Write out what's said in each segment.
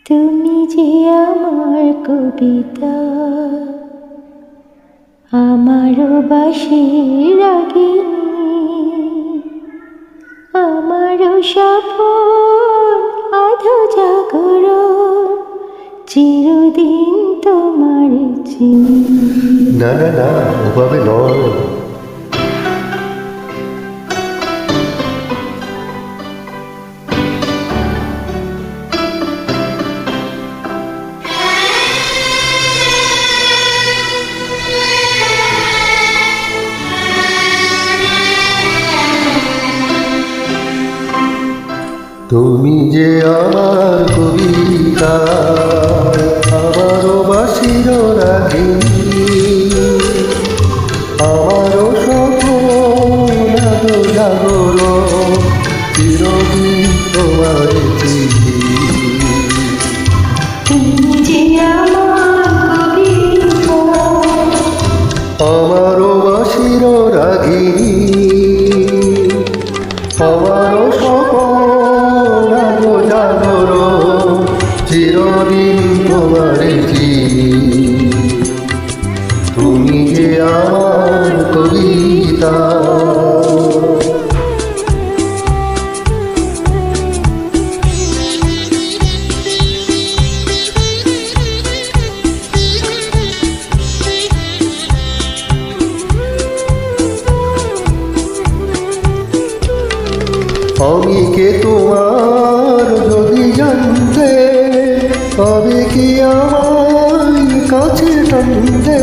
তুমি যে আমার কবিতা, আমারও বাঁশির রাগিনী, আমারও সফল আধো জাগরণ, চিরদিন তোমার চিনি। না না না, ওভাবে নয়। তুমি যে আমার কবিতা, আমারও বাঁশির রাগিনী, আমারও স্বপ্ন জাগরণ, চিরদিন তোমার চিনি। তুমি যে আমার কবিতা, আমারও বাঁশির রাগিনী, আমারও স্বপ্ন জাগরণ, চিরদিন তোমার চিনি। তুমি যে আমার কবিতা। আমি কে তোমার যদি জানতে, তবে কি আমার কাছে টানতে।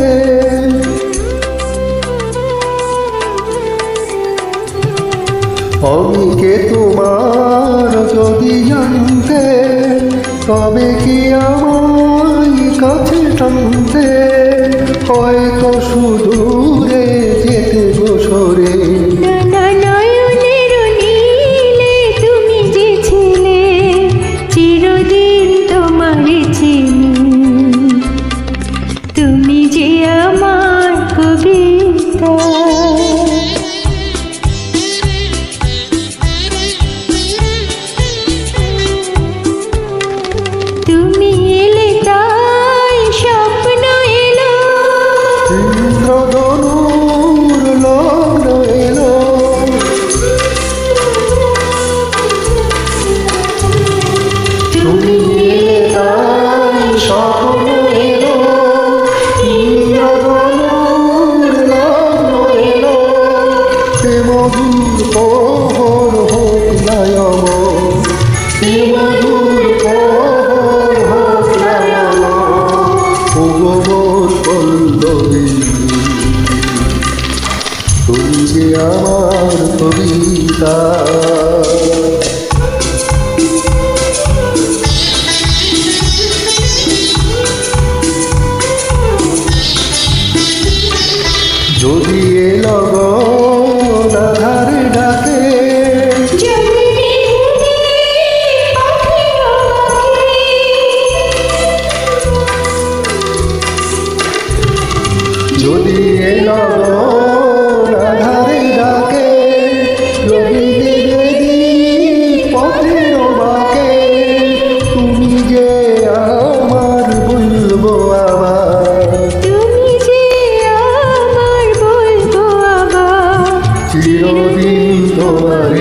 আমি কে তোমার যদি জানতে, তবে কি আমার কাছে টানতে। হয়তো সুদূরে যেতে বসরে, তুমি যে আমার কবিতা। তুমি এলে তাই স্বপ্ন এলো, ইন্দ্রধনুর লগ্ন এলো। তুমি এলে তাই স্বপ্ন এলো, ইন্দ্রধনুর লগ্ন এলো। সে মধুর প্রহর হোক নাই অমর, সে মধুর প্রহর হোক নাই অমর। ওগো মোর পল্লবী, তুমি যে আমার কবিতা। যদি এ লগন আধারে ডাকে, যদি এ লগন আধারে ডাকে, রবি দেবে পথের বাঁকে। তুমি যে আমার বলবো আবার, তুমি যে আমার বলবো আবার, চিরদিন তোমার